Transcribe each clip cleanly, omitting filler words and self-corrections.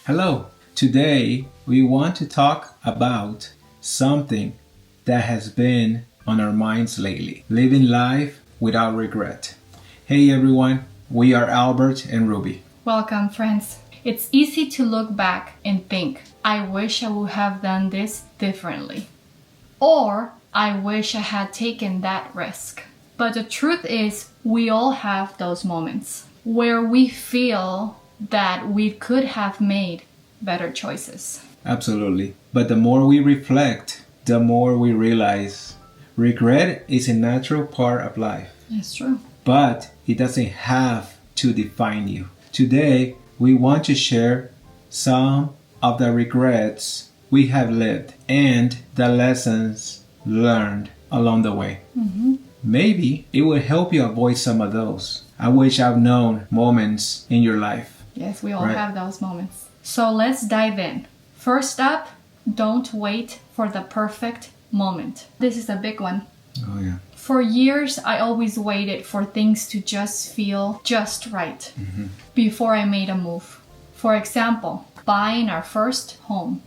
Hello. Today we want to talk about something that has been on our minds lately. Living life without regret. Hey everyone, we are Albert and Ruby. Welcome, friends. It's easy to look back and think, I wish I would have done this differently. Or, I wish I had taken that risk. But the truth is, we all have those moments where we feel that we could have made better choices. Absolutely. But the more we reflect, the more we realize regret is a natural part of life. That's true. But it doesn't have to define you. Today, we want to share some of the regrets we have lived and the lessons learned along the way. Maybe it will help you avoid some of those I wish I've known moments in your life. Yes, we all Right. have those moments. So let's dive in. First up, don't wait for the perfect moment. This is a big one. Oh, yeah. For years, I always waited for things to just feel just right before I made a move. For example, buying our first home.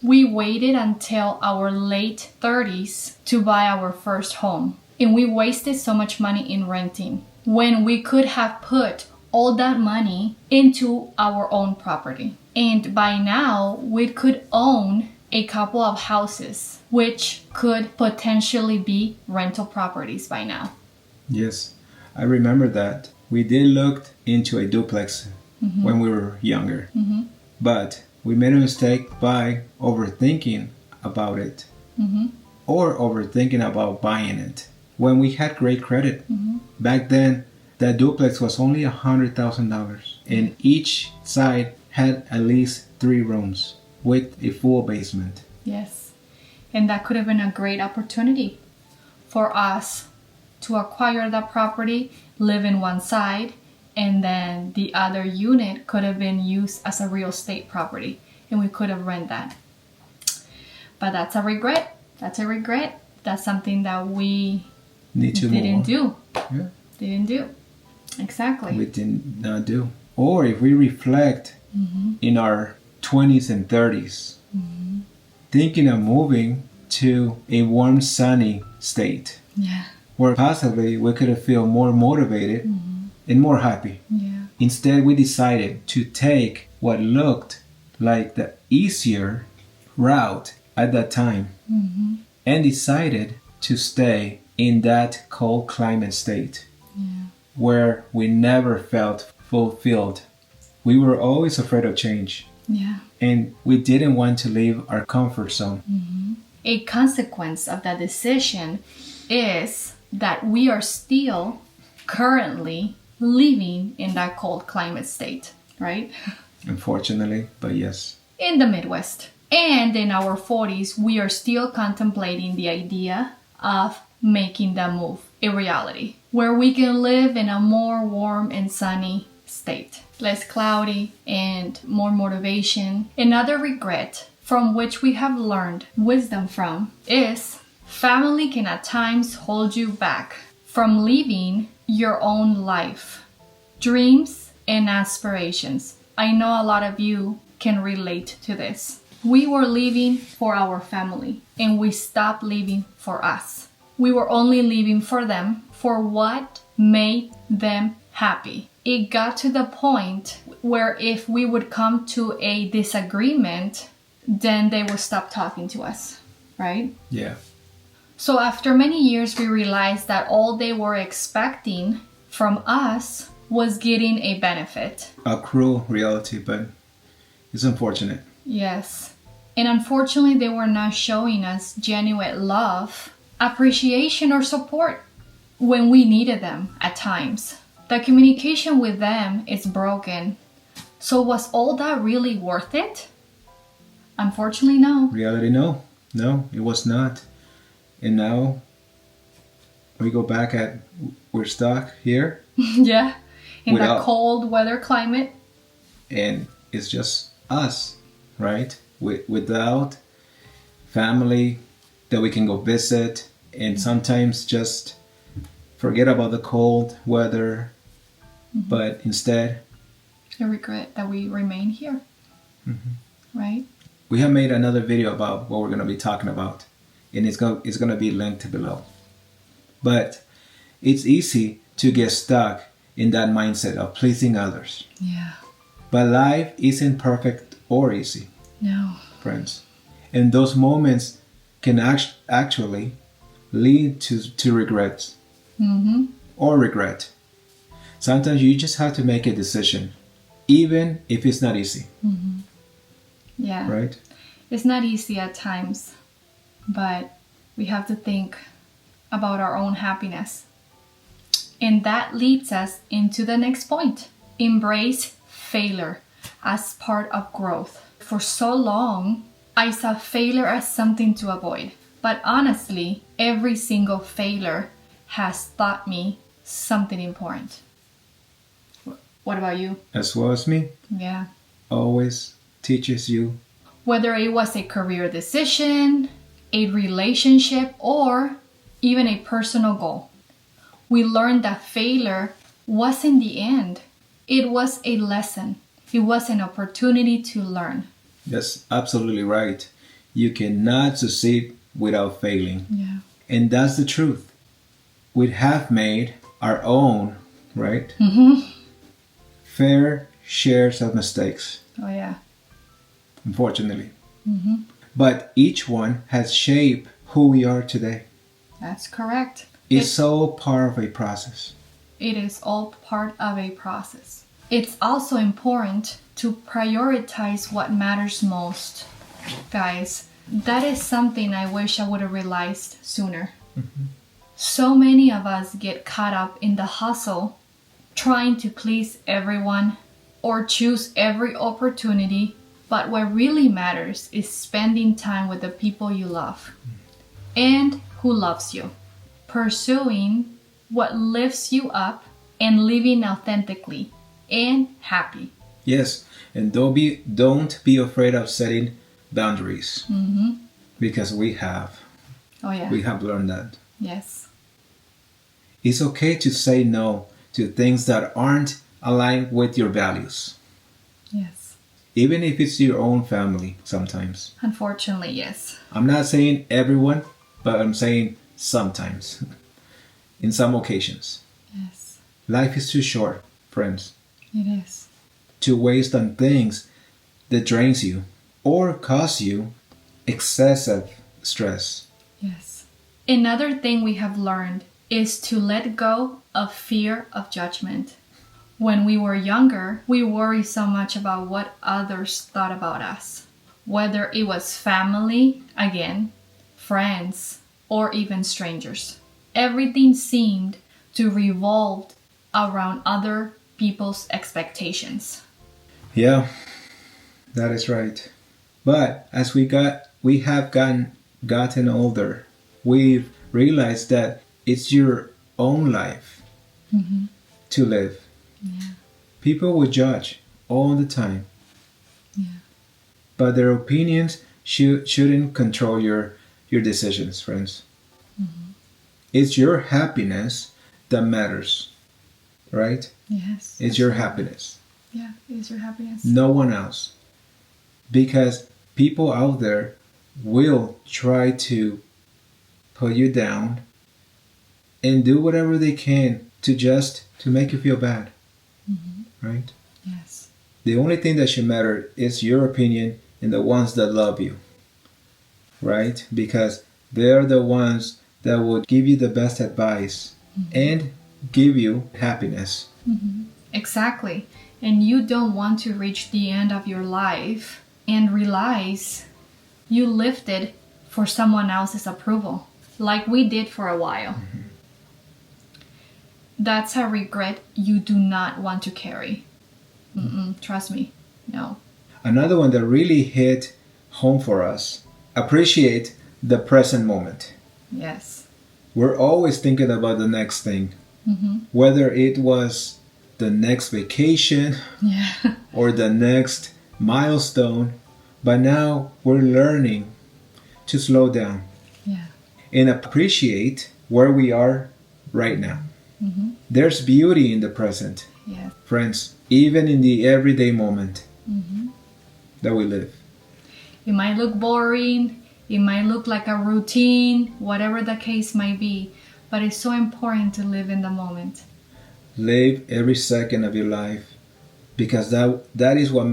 We waited until our late 30s to buy our first home, and we wasted so much money in renting when we could have put all that money into our own property. And by now, we could own a couple of houses, which could potentially be rental properties by now. Yes, I remember that. We did look into a duplex when we were younger. But we made a mistake by overthinking about it or overthinking about buying it when we had great credit. Back then, that duplex was only $100,000 and each side had at least 3 rooms with a full basement. Yes. And that could have been a great opportunity for us to acquire that property, live in one side, and then the other unit could have been used as a real estate property and we could have rented that. But that's a regret. That's a regret. That's something that we Need to move didn't on. do. Yeah. Didn't do. Exactly. We did not do. Or if we reflect in our 20s and 30s, thinking of moving to a warm, sunny state Yeah. where possibly we could have feel more motivated and more happy. Yeah. Instead, we decided to take what looked like the easier route at that time and decided to stay in that cold climate state where we never felt fulfilled. We were always afraid of change Yeah. and we didn't want to leave our comfort zone. A consequence of that decision is that we are still currently living in that cold climate state, right? Unfortunately, but yes. In the Midwest. And in our 40s, we are still contemplating the idea of making that move a reality, where we can live in a more warm and sunny state, less cloudy and more motivation. Another regret from which we have learned wisdom from is family can at times hold you back from living your own life, dreams and aspirations. I know a lot of you can relate to this. We were living for our family and we stopped living for us. We were only living for them, for what made them happy. It got to the point where if we would come to a disagreement, then they would stop talking to us, right? Yeah. So after many years, we realized that all they were expecting from us was getting a benefit. A cruel reality, but it's unfortunate. Yes. And unfortunately, they were not showing us genuine love, appreciation, or support when we needed them at times. The communication with them is broken. So was all that really worth it? Unfortunately, no. Reality, no. No, it was not. And now we go back at we're stuck here Yeah. In Without- that cold weather climate. and it's just us, right? Without family that we can go visit and sometimes just forget about the cold weather, but instead I regret that we remain here. Right? We have made another video about what we're going to be talking about, and it's going to be linked below. But it's easy to get stuck in that mindset of pleasing others. Yeah. But life isn't perfect or easy, No. friends. And those moments can actually lead to regrets or regret. Sometimes you just have to make a decision, even if it's not easy. Yeah. Right? It's not easy at times, but we have to think about our own happiness. And that leads us into the next point. Embrace failure as part of growth. For so long, I saw failure as something to avoid. But honestly, every single failure has taught me something important. What about you? As well as me, Yeah. always teaches you. Whether it was a career decision, a relationship, or even a personal goal, we learned that failure wasn't the end. It was a lesson. It was an opportunity to learn. That's absolutely right. You cannot succeed without failing. Yeah. And that's the truth. We have made our own, right? Fair shares of mistakes, Oh, yeah. unfortunately. But each one has shaped who we are today. That's correct. It's all part of a process. It is all part of a process. It's also important to prioritize what matters most. Guys, that is something I wish I would have realized sooner. So many of us get caught up in the hustle, trying to please everyone or choose every opportunity, but what really matters is spending time with the people you love and who loves you, pursuing what lifts you up and living authentically and happy. Yes, and don't be afraid of setting boundaries. Because we have Oh, yeah. learned that. Yes. It's okay to say no to things that aren't aligned with your values. Yes. Even if it's your own family sometimes. Unfortunately, yes. I'm not saying everyone, but I'm saying sometimes. In some occasions. Yes. Life is too short, friends, It is. to waste on things that drains you or cause you excessive stress. Yes. Another thing we have learned is to let go of fear of judgment. When we were younger, we worried so much about what others thought about us, whether it was family, again, friends, or even strangers. Everything seemed to revolve around other people's expectations. Yeah, that is right. But as we have gotten older, we've realized that it's your own life to live. Yeah. People will judge all the time. Yeah. But their opinions shouldn't control your decisions, friends. It's your happiness that matters, right? Yes. It's your happiness. Yeah, it is your happiness. No one else. Because people out there will try to put you down and do whatever they can to make you feel bad. Right? Yes. The only thing that should matter is your opinion and the ones that love you. Right? Because they're the ones that will give you the best advice and give you happiness. Exactly. And you don't want to reach the end of your life and realize you lived it for someone else's approval, like we did for a while. That's a regret you do not want to carry. Trust me. No. Another one that really hit home for us. Appreciate the present moment. Yes. We're always thinking about the next thing. Whether it was the next vacation Yeah. or the next milestone. But now we're learning to slow down Yeah. and appreciate where we are right now. There's beauty in the present, Yes. friends, even in the everyday moment. that we live. It might look boring, it might look like a routine, whatever the case might be, but it's so important to live in the moment. Live every second of your life, because that is what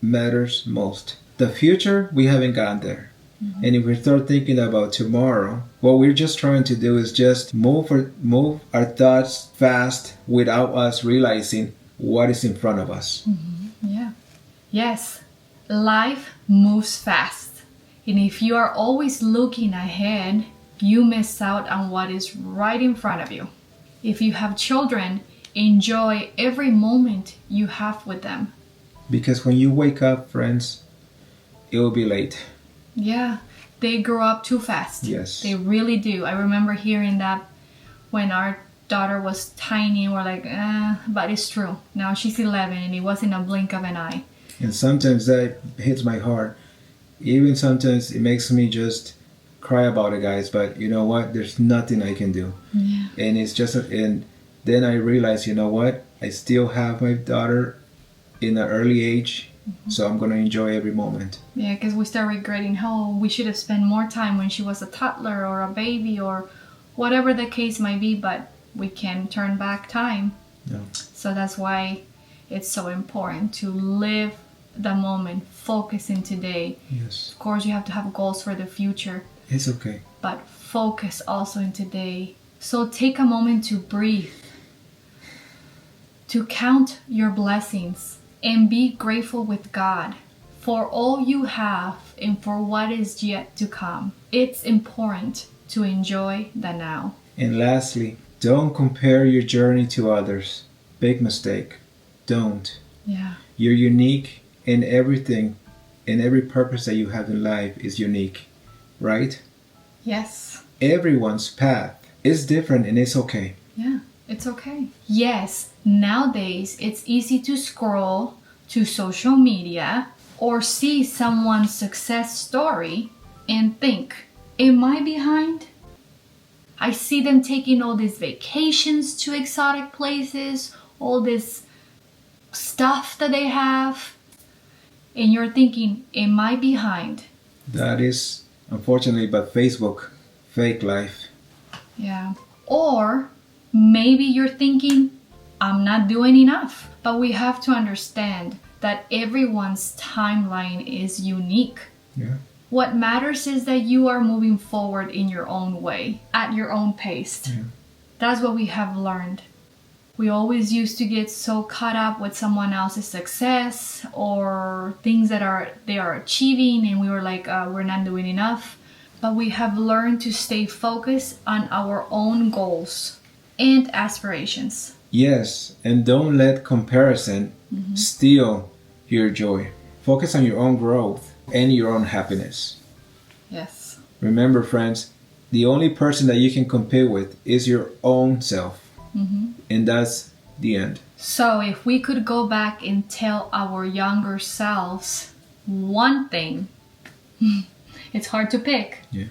matters most. The future, we haven't gotten there. Mm-hmm. And if we start thinking about tomorrow, what we're just trying to do is just move our thoughts fast without us realizing what is in front of us. Mm-hmm. Yeah. Yes. Life moves fast. And if you are always looking ahead, you miss out on what is right in front of you. If you have children, enjoy every moment you have with them. Because when you wake up, friends, it will be late. Yeah, they grow up too fast. Yes. They really do. I remember hearing that when our daughter was tiny, we're like, but it's true. Now she's 11 and it was in a blink of an eye. And sometimes that hits my heart. Even sometimes it makes me just cry about it, guys. But you know what? There's nothing I can do. Yeah. And it's just, and then I realize, you know what? I still have my daughter in an early age. Mm-hmm. So I'm going to enjoy every moment. Yeah, because we start regretting, oh, we should have spent more time when she was a toddler or a baby or whatever the case might be, but we can't turn back time. No. So that's why it's so important to live the moment, focus in today. Yes. Of course, you have to have goals for the future. It's okay. But focus also in today. So take a moment to breathe, to count your blessings, and be grateful with God for all you have and for what is yet to come. It's important to enjoy the now. And lastly, don't compare your journey to others. Big mistake. Don't. Yeah. You're unique, and everything and every purpose that you have in life is unique, right? Yes. Everyone's path is different, and it's okay. Yeah, it's okay. Yes, nowadays it's easy to scroll to social media or see someone's success story and think, am I behind? I see them taking all these vacations to exotic places, all this stuff that they have, and you're thinking, am I behind? That is, unfortunately, but Facebook, fake life. Yeah. Or maybe you're thinking, I'm not doing enough. But we have to understand that everyone's timeline is unique. Yeah. What matters is that you are moving forward in your own way, at your own pace. Yeah. That's what we have learned. We always used to get so caught up with someone else's success or things that they are achieving, and we were like, we're not doing enough. But we have learned to stay focused on our own goals and aspirations. Yes, and don't let comparison steal your joy. Focus on your own growth and your own happiness. Yes. Remember, friends, the only person that you can compete with is your own self. And that's the end. So if we could go back and tell our younger selves one thing, it's hard to pick. Yeah.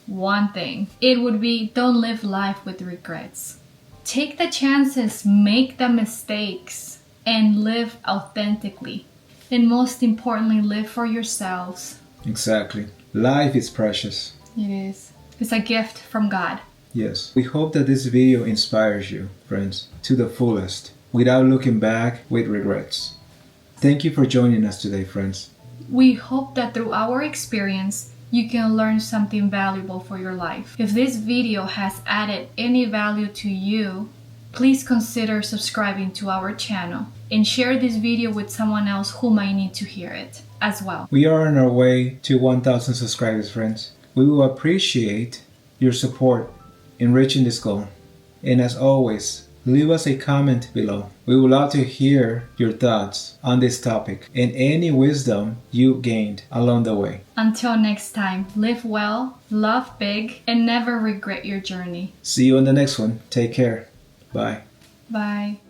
One thing, it would be, don't live life with regrets. Take the chances, make the mistakes, and live authentically. And most importantly, live for yourselves. Exactly. Life is precious. It is. It's a gift from God. Yes. We hope that this video inspires you, friends, to the fullest, without looking back with regrets. Thank you for joining us today, friends. We hope that through our experience, you can learn something valuable for your life. If this video has added any value to you, please consider subscribing to our channel and share this video with someone else who might need to hear it as well. We are on our way to 1,000 subscribers, friends. We will appreciate your support in reaching this goal. And as always, leave us a comment below. We would love to hear your thoughts on this topic and any wisdom you gained along the way. Until next time, live well, love big, and never regret your journey. See you on the next one. Take care. Bye. Bye.